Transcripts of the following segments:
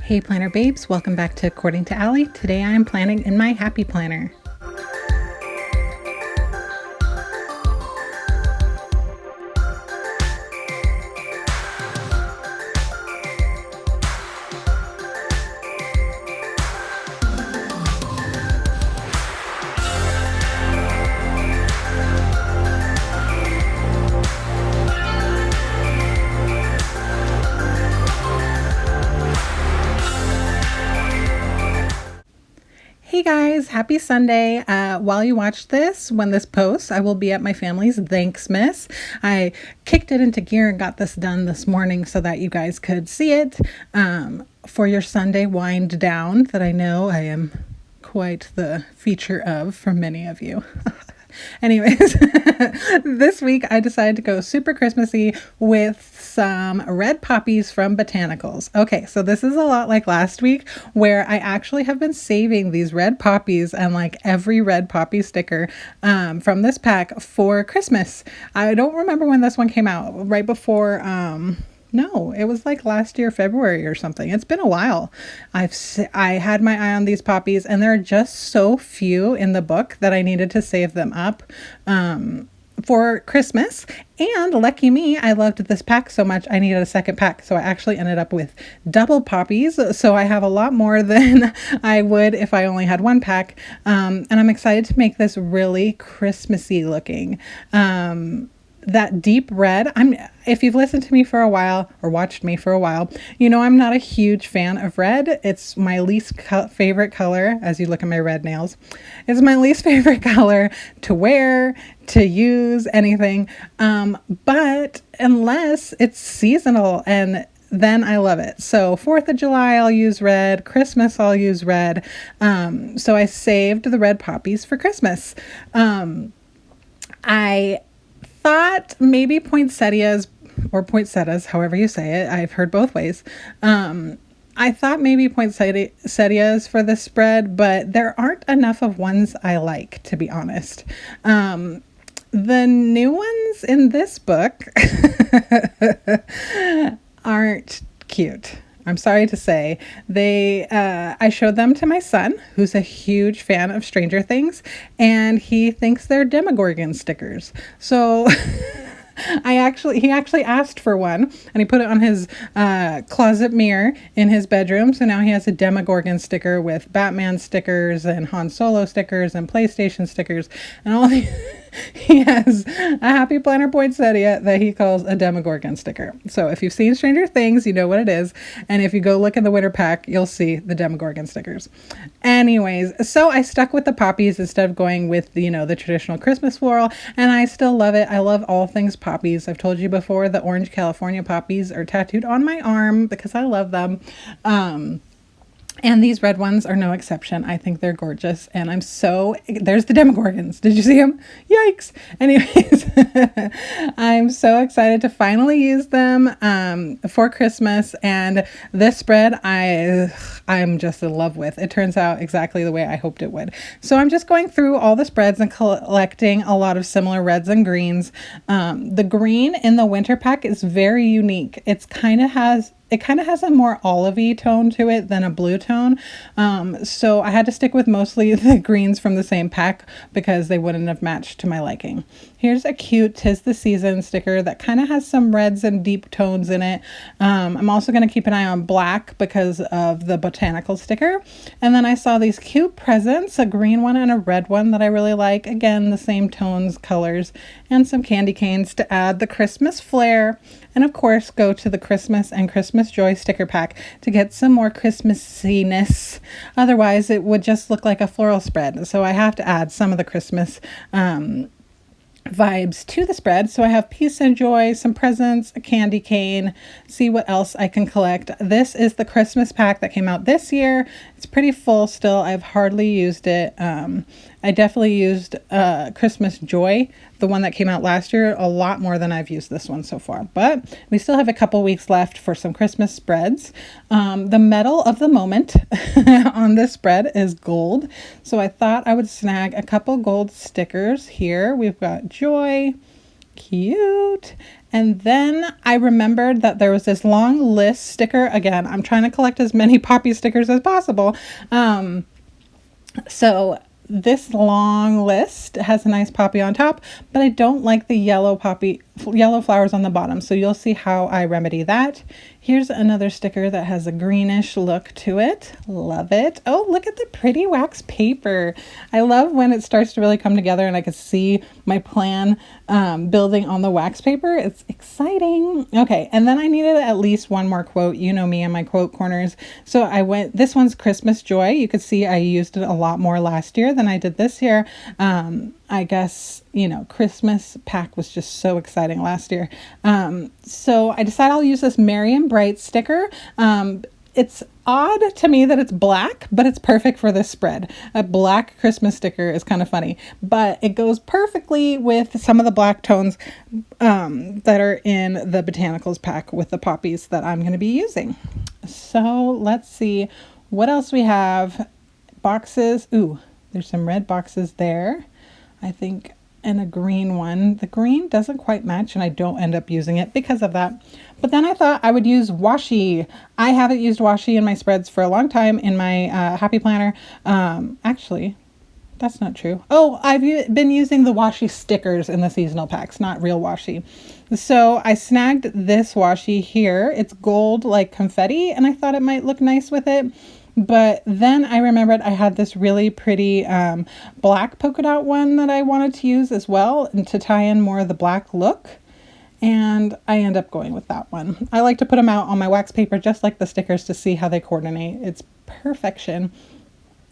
Hey planner babes, welcome back to According to Allie. Today I am planning in my happy planner. Hey guys, happy Sunday. While you watch this, when this posts, I will be at my family's Thanksmas. I kicked it into gear and got this done this morning so that you guys could see it for your Sunday wind down that I know I am quite the feature of for many of you. Anyways, this week I decided to go super Christmassy with some red poppies from Botanicals. Okay, so this is a lot like last week where I actually have been saving these red poppies and like every red poppy sticker from this pack for Christmas. I don't remember when this one came out, right before no, it was like last year, February or something. It's been a while. I had my eye on these poppies and there are just so few in the book that I needed to save them up for Christmas. And lucky me, I loved this pack so much I needed a second pack. So I actually ended up with double poppies. So I have a lot more than I would if I only had one pack. And I'm excited to make this really Christmassy looking. That deep red, if you've listened to me for a while or watched me for a while, you know I'm not a huge fan of red. It's my least favorite color, as you look at my red nails. It's my least favorite color to wear, to use, anything. But unless it's seasonal, and then I love it. So 4th of July, I'll use red. Christmas, I'll use red. So I saved the red poppies for Christmas. I thought maybe poinsettias or poinsettias, however you say it. I've heard both ways. I thought maybe poinsettias for this spread, but there aren't enough of ones I like, to be honest. The new ones in this book aren't cute. I'm sorry to say. I showed them to my son, who's a huge fan of Stranger Things, and he thinks they're Demogorgon stickers. So he actually asked for one, and he put it on his closet mirror in his bedroom. So now he has a Demogorgon sticker with Batman stickers and Han Solo stickers and PlayStation stickers and all these. He has a Happy Planner poinsettia that he calls a Demogorgon sticker. So if you've seen Stranger Things, you know what it is. And if you go look in the winter pack, you'll see the Demogorgon stickers. Anyways, so I stuck with the poppies instead of going with, the traditional Christmas floral. And I still love it. I love all things poppies. I've told you before, the orange California poppies are tattooed on my arm because I love them. And these red ones are no exception. I think they're gorgeous. And there's the Demogorgons. Did you see them? Yikes. Anyways, I'm so excited to finally use them for Christmas. And this spread, I'm just in love with. It turns out exactly the way I hoped it would. So I'm just going through all the spreads and collecting a lot of similar reds and greens. The green in the winter pack is very unique. It kind of has a more olivey tone to it than a blue tone. So I had to stick with mostly the greens from the same pack because they wouldn't have matched to my liking. Here's a cute 'Tis the Season sticker that kind of has some reds and deep tones in it. I'm also going to keep an eye on black because of the botanical sticker. And then I saw these cute presents, a green one and a red one that I really like. Again, the same tones, colors, and some candy canes to add the Christmas flair. And of course, go to the Christmas and Christmas Joy sticker pack to get some more Christmassiness. Otherwise, it would just look like a floral spread. So I have to add some of the Christmas vibes to the spread. So I have peace and joy, some presents, a candy cane, see what else I can collect. This is the Christmas pack that came out this year. It's pretty full still. I've hardly used it. I definitely used Christmas Joy, the one that came out last year, a lot more than I've used this one so far. But we still have a couple weeks left for some Christmas spreads. The medal of the moment on this spread is gold. So I thought I would snag a couple gold stickers here. We've got Joy, cute, And then I remembered that there was this long list sticker. Again, I'm trying to collect as many poppy stickers as possible. So this long list has a nice poppy on top, but I don't like the yellow flowers on the bottom. So you'll see how I remedy that. Here's another sticker that has a greenish look to it. Love it. Oh, look at the pretty wax paper. I love when it starts to really come together and I can see my plan building on the wax paper. It's exciting. Okay, and then I needed at least one more quote. You know me and my quote corners. So this one's Christmas Joy. You could see I used it a lot more last year than I did this year. I guess, Christmas pack was just so exciting last year. So I decided I'll use this Merry and Bright sticker. It's odd to me that it's black, but it's perfect for this spread. A black Christmas sticker is kind of funny, but it goes perfectly with some of the black tones that are in the Botanicals pack with the poppies that I'm going to be using. So let's see what else we have. Boxes. Ooh, there's some red boxes there, I think, and a green one. The green doesn't quite match and I don't end up using it because of that. But then I thought I would use washi. I haven't used washi in my spreads for a long time in my Happy Planner. Actually, that's not true. Oh, I've been using the washi stickers in the seasonal packs, not real washi. So I snagged this washi here. It's gold like confetti and I thought it might look nice with it. But then I remembered I had this really pretty black polka dot one that I wanted to use as well and to tie in more of the black look. And I end up going with that one. I like to put them out on my wax paper just like the stickers to see how they coordinate. It's perfection.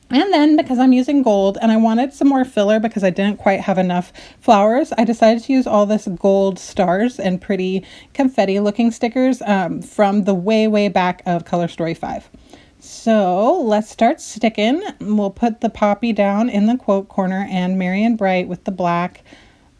And then because I'm using gold and I wanted some more filler because I didn't quite have enough flowers, I decided to use all this gold stars and pretty confetti looking stickers from the way back of Color Story 5. So let's start sticking. We'll put the poppy down in the quote corner and Merry and Bright with the black.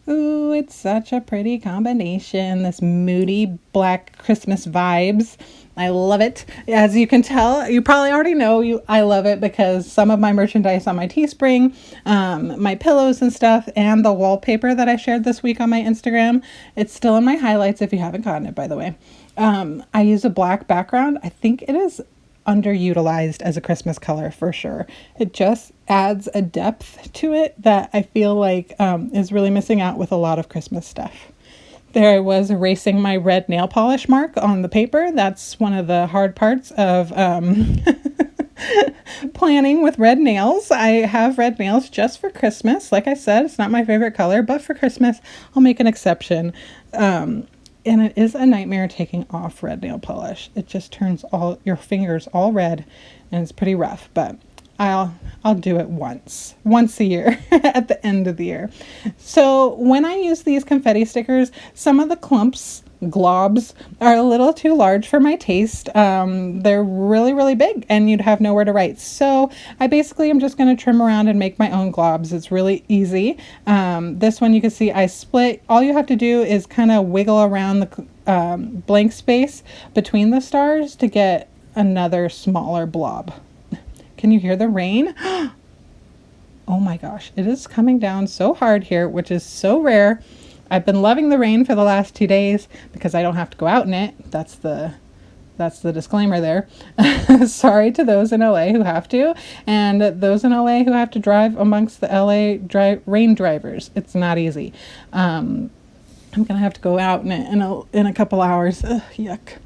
Ooh, it's such a pretty combination. This moody black Christmas vibes. I love it. As you can tell, you probably already know I love it because some of my merchandise on my Teespring, my pillows and stuff, and the wallpaper that I shared this week on my Instagram, it's still in my highlights if you haven't gotten it, by the way. I use a black background. I think it is underutilized as a Christmas color for sure. It just adds a depth to it that I feel like is really missing out with a lot of Christmas stuff. There I was erasing my red nail polish mark on the paper. That's one of the hard parts of planning with red nails. I have red nails just for Christmas. Like I said, it's not my favorite color, but for Christmas, I'll make an exception. And it is a nightmare taking off red nail polish. It just turns all your fingers all red and it's pretty rough, but I'll do it once a year at the end of the year. So when I use these confetti stickers, some of the globs are a little too large for my taste. They're really big and you'd have nowhere to write. So I basically am just going to trim around and make my own globs. It's really easy. This one you can see I split. All you have to do is kind of wiggle around the blank space between the stars to get another smaller blob. Can you hear the rain? Oh my gosh, it is coming down so hard here, which is so rare. I've been loving the rain for the last 2 days because I don't have to go out in it. That's the disclaimer there. Sorry to those in LA who have to, and those in LA who have to drive amongst the LA rain drivers. It's not easy. I'm gonna have to go out in a couple hours. Ugh, yuck.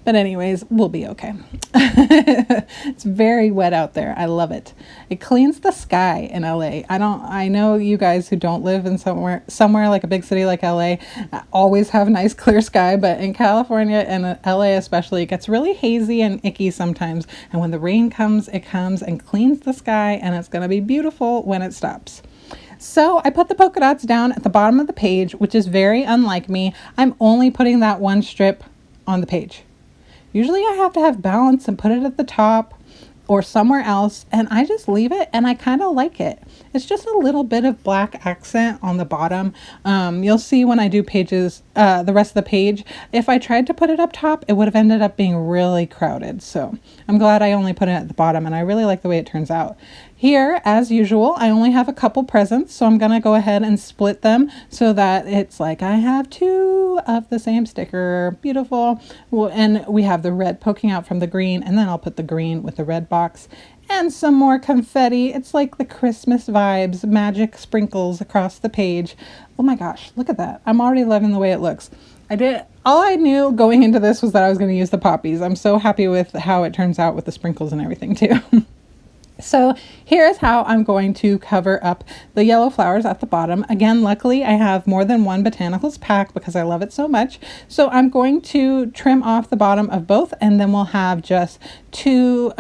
But anyways, we'll be okay. It's very wet out there. I love it. It cleans the sky in LA. I know you guys who don't live in somewhere like a big city like LA always have nice clear sky, but in California and LA especially, it gets really hazy and icky sometimes. And when the rain comes, it comes and cleans the sky, and it's going to be beautiful when it stops. So I put the polka dots down at the bottom of the page, which is very unlike me. I'm only putting that one strip on the page. Usually I have to have balance and put it at the top, or somewhere else, and I just leave it and I kind of like it. It's just a little bit of black accent on the bottom. You'll see when I do pages, the rest of the page, if I tried to put it up top, it would have ended up being really crowded. So I'm glad I only put it at the bottom, and I really like the way it turns out. Here, as usual, I only have a couple presents, so I'm going to go ahead and split them so that it's like I have two of the same sticker. Beautiful. Well, and we have the red poking out from the green, and then I'll put the green with the red box and some more confetti. It's like the Christmas vibes, magic sprinkles across the page. Oh my gosh, look at that. I'm already loving the way it looks. All I knew going into this was that I was going to use the poppies. I'm so happy with how it turns out with the sprinkles and everything too. So here's how I'm going to cover up the yellow flowers at the bottom. Again, luckily I have more than one botanicals pack because I love it so much. So I'm going to trim off the bottom of both, and then we'll have just two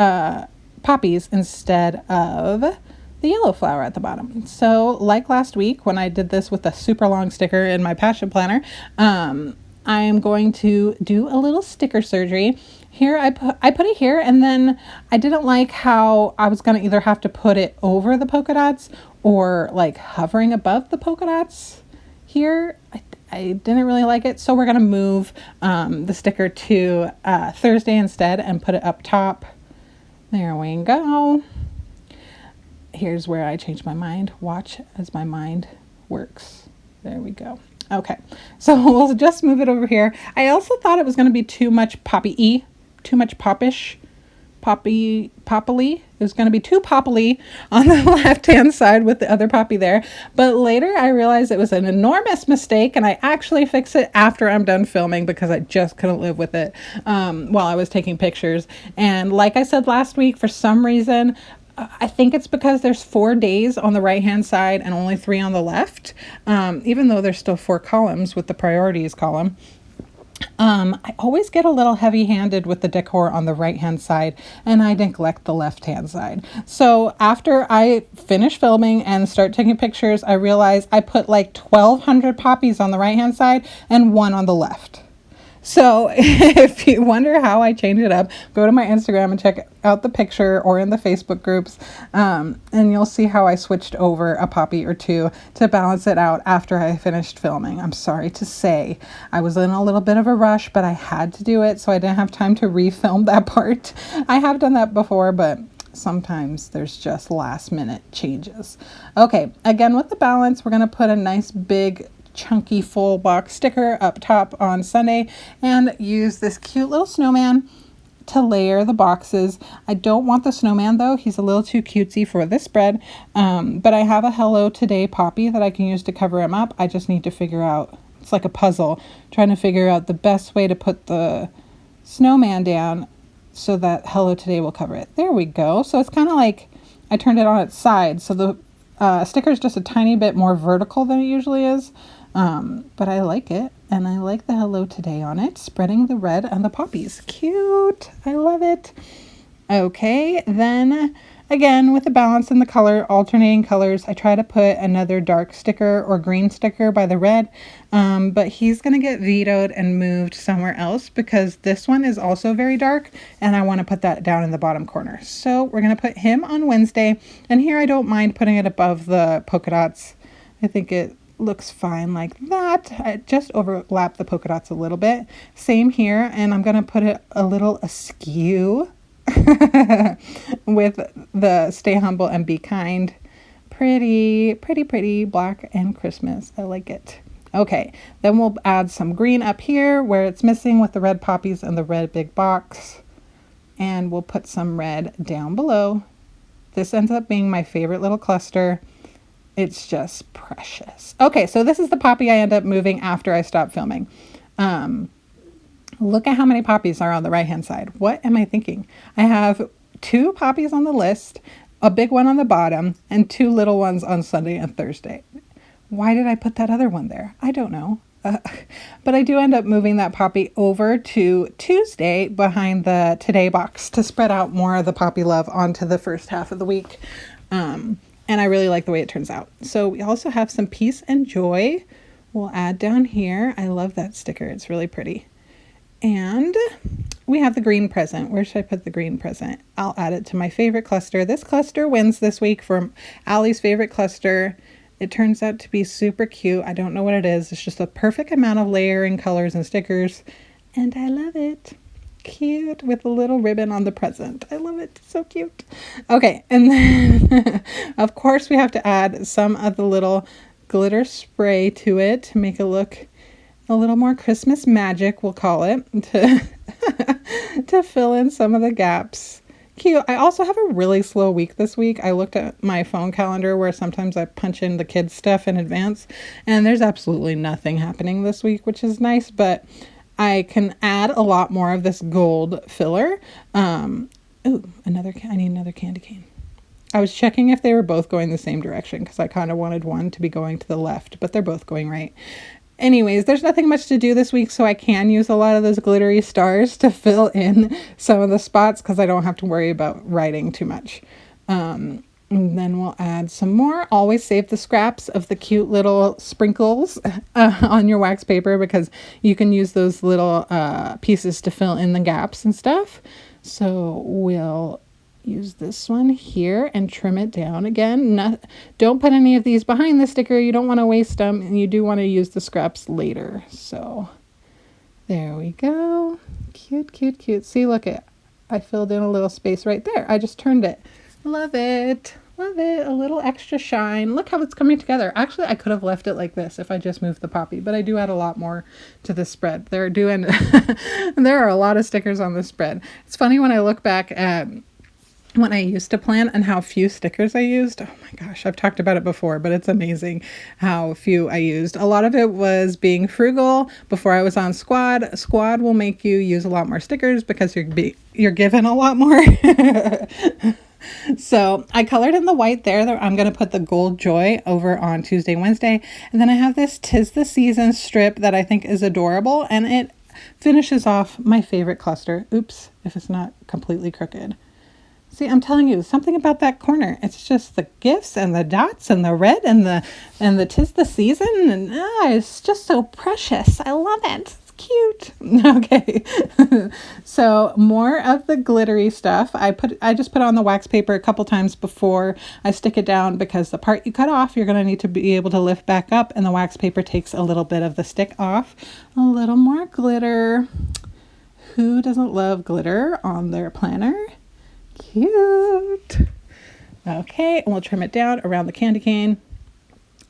poppies instead of the yellow flower at the bottom. So like last week when I did this with a super long sticker in my passion planner, I am going to do a little sticker surgery. Here I put it here, and then I didn't like how I was going to either have to put it over the polka dots or like hovering above the polka dots. Here I didn't really like it, so we're going to move the sticker to Thursday instead and put it up top. There we go. Here's where I changed my mind. Watch as my mind works. There we go. Okay, so we'll just move it over here. I also thought it was going to be too much poppy-y, too much poppy. It was going to be too poppily on the left-hand side with the other poppy there. But later I realized it was an enormous mistake, and I actually fixed it after I'm done filming because I just couldn't live with it while I was taking pictures. And like I said last week, for some reason, I think it's because there's 4 days on the right-hand side and only 3 on the left, even though there's still 4 columns with the priorities column. I always get a little heavy-handed with the decor on the right-hand side, and I neglect the left-hand side. So after I finish filming and start taking pictures, I realize I put like 1,200 poppies on the right-hand side and 1 on the left. So if you wonder how I change it up, go to my Instagram and check out the picture, or in the Facebook groups, and you'll see how I switched over a poppy or two to balance it out after I finished filming. I'm sorry to say I was in a little bit of a rush, but I had to do it, so I didn't have time to refilm that part. I have done that before, but sometimes there's just last minute changes. Okay, again with the balance, we're going to put a nice big chunky full box sticker up top on Sunday and use this cute little snowman to layer the boxes. I don't want the snowman though. He's a little too cutesy for this spread, but I have a Hello Today poppy that I can use to cover him up. I just need to figure out, it's like a puzzle, trying to figure out the best way to put the snowman down so that Hello Today will cover it. There we go. So it's kind of like I turned it on its side, so the sticker is just a tiny bit more vertical than it usually is. But I like it, and I like the Hello Today on it, spreading the red and the poppies. Cute. I love it. Okay, then again with the balance in the color, alternating colors, I try to put another dark sticker or green sticker by the red, but he's going to get vetoed and moved somewhere else because this one is also very dark, and I want to put that down in the bottom corner. So we're going to put him on Wednesday, and here I don't mind putting it above the polka dots. I think it looks fine like that. I just overlap the polka dots a little bit. Same here, and I'm going to put it a little askew with the Stay Humble and Be Kind. Pretty, pretty, pretty black and Christmas. I like it. Okay, then we'll add some green up here where it's missing with the red poppies and the red big box. And we'll put some red down below. This ends up being my favorite little cluster. It's just precious. Okay, so this is the poppy I end up moving after I stop filming. Look at how many poppies are on the right-hand side. What am I thinking? I have 2 poppies on the list, a big one on the bottom, and 2 little ones on Sunday and Thursday. Why did I put that other one there? I don't know. But I do end up moving that poppy over to Tuesday behind the Today box to spread out more of the poppy love onto the first half of the week. And I really like the way it turns out. So we also have some peace and joy. We'll add down here. I love that sticker. It's really pretty. And we have the green present. Where should I put the green present? I'll add it to my favorite cluster. This cluster wins this week for Allie's favorite cluster. It turns out to be super cute. I don't know what it is. It's just the perfect amount of layering, colors, and stickers. And I love it. Cute with a little ribbon on the present. I love it. So cute. Okay. And then, of course, we have to add some of the little glitter spray to it to make it look a little more Christmas magic, we'll call it, to fill in some of the gaps. Cute. I also have a really slow week this week. I looked at my phone calendar where sometimes I punch in the kids' stuff in advance, and there's absolutely nothing happening this week, which is nice, but I can add a lot more of this gold filler. I need another candy cane. I was checking if they were both going the same direction because I kind of wanted one to be going to the left, but they're both going right. Anyways, there's nothing much to do this week, so I can use a lot of those glittery stars to fill in some of the spots because I don't have to worry about writing too much. And then we'll add some more. Always save the scraps of the cute little sprinkles on your wax paper because you can use those little pieces to fill in the gaps and stuff. So we'll use this one here and trim it down again. Don't put any of these behind the sticker. You don't want to waste them, and you do want to use the scraps later. So there we go. Cute, cute, cute. See, look at, I filled in a little space right there. I just turned it. Love it. Love it. A little extra shine. Look how it's coming together. Actually, I could have left it like this if I just moved the poppy, but I do add a lot more to this spread. There are a lot of stickers on this spread. It's funny when I look back at when I used to plan and how few stickers I used. Oh my gosh, I've talked about it before, but it's amazing how few I used. A lot of it was being frugal before I was on Squad. Squad will make you use a lot more stickers because you're given a lot more. So I colored in the white there. I'm going to put the Gold Joy over on Tuesday, Wednesday. And then I have this 'Tis the Season strip that I think is adorable. And it finishes off my favorite cluster. Oops, if it's not completely crooked. See, I'm telling you, something about that corner. It's just the gifts and the dots and the red and the 'Tis the Season. And it's just so precious. I love it. It's cute. Okay. So more of the glittery stuff. I just put on the wax paper a couple times before I stick it down because the part you cut off, you're going to need to be able to lift back up, and the wax paper takes a little bit of the stick off. A little more glitter. Who doesn't love glitter on their planner? Cute. Okay, and we'll trim it down around the candy cane.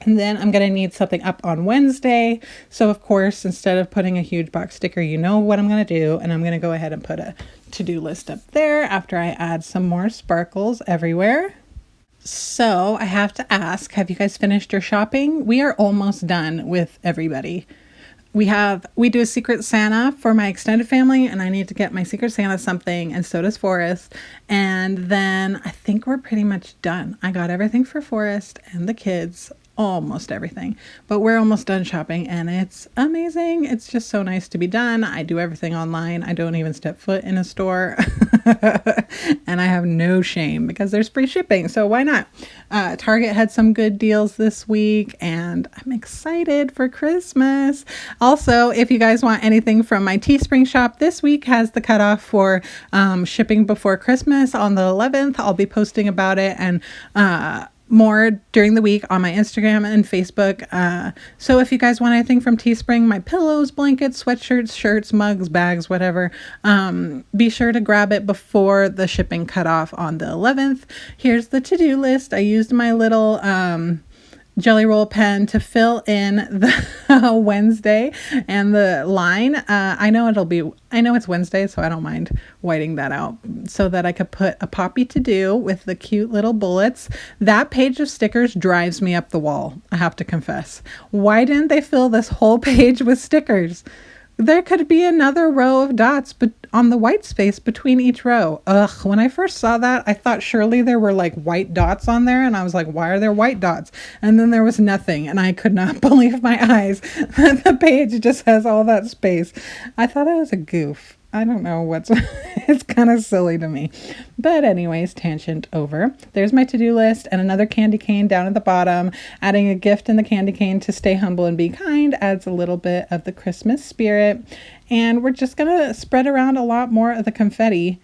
And then I'm going to need something up on Wednesday. So of course, instead of putting a huge box sticker, you know what I'm going to do. And I'm going to go ahead and put a to-do list up there after I add some more sparkles everywhere. So I have to ask, have you guys finished your shopping? We are almost done with everybody. We do a Secret Santa for my extended family, and I need to get my Secret Santa something, and so does Forrest. And then I think we're pretty much done. I got everything for Forrest and the kids, almost everything, but we're almost done shopping, and it's amazing. It's just so nice to be done. I do everything online. I don't even step foot in a store, and I have no shame because there's free shipping, so why not? Target had some good deals this week, and I'm excited for Christmas. Also, if you guys want anything from my Teespring shop, this week has the cutoff for shipping before Christmas on the 11th. I'll be posting about it and more during the week on my Instagram and Facebook. So if you guys want anything from Teespring, my pillows, blankets, sweatshirts, shirts, mugs, bags, whatever, be sure to grab it before the shipping cutoff on the 11th. Here's the to-do list. I used my little Jelly Roll pen to fill in the Wednesday and the line. I know it's Wednesday, so I don't mind whiting that out so that I could put a poppy to do with the cute little bullets. That page of stickers drives me up the wall, I have to confess. Why didn't they fill this whole page with stickers? There could be another row of dots but on the white space between each row. Ugh, when I first saw that, I thought surely there were like white dots on there, and I was like, why are there white dots? And then there was nothing, and I could not believe my eyes that the page just has all that space. I thought it was a goof. I don't know what's, it's kind of silly to me. But anyways, tangent over. There's my to-do list and another candy cane down at the bottom. Adding a gift in the candy cane to stay humble and be kind adds a little bit of the Christmas spirit. And we're just going to spread around a lot more of the confetti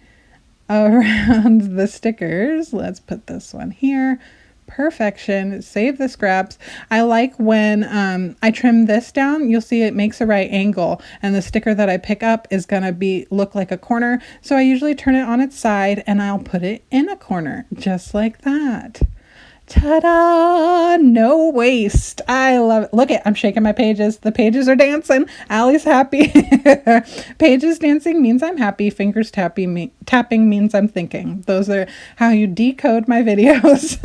around the stickers. Let's put this one here. Perfection. Save the scraps. I like when I trim this down, you'll see it makes a right angle, and the sticker that I pick up is gonna look like a corner. So I usually turn it on its side and I'll put it in a corner just like that. Ta-da! No waste. I love it. Look I'm shaking my pages. The pages are dancing. Allie's happy. Pages dancing means I'm happy. Fingers tapping means I'm thinking. Those are how you decode my videos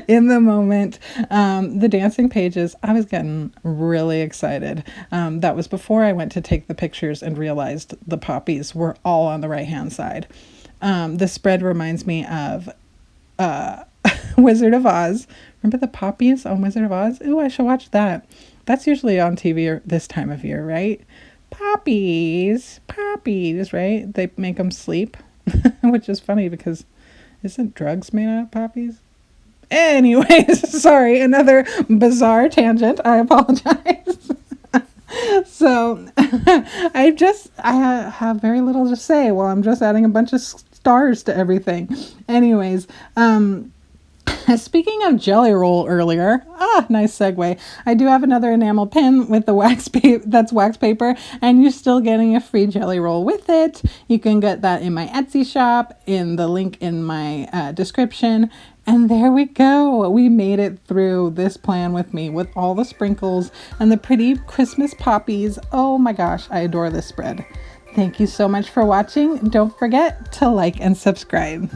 in the moment. The dancing pages, I was getting really excited. That was before I went to take the pictures and realized the poppies were all on the right-hand side. The spread reminds me of Wizard of Oz. Remember the poppies on Wizard of Oz? Ooh, I should watch that. That's usually on TV this time of year, right? Poppies, right? They make them sleep, which is funny because isn't drugs made out of poppies? Anyways, sorry, another bizarre tangent. I apologize. So I have very little to say while I'm just adding a bunch of stars to everything. Anyways, speaking of jelly roll earlier, nice segue. I do have another enamel pin with the that's wax paper, and you're still getting a free jelly roll with it. You can get that in my Etsy shop, in the link in my description. And there we go. We made it through this plan with me with all the sprinkles and the pretty Christmas poppies. Oh my gosh, I adore this spread. Thank you so much for watching. Don't forget to like and subscribe.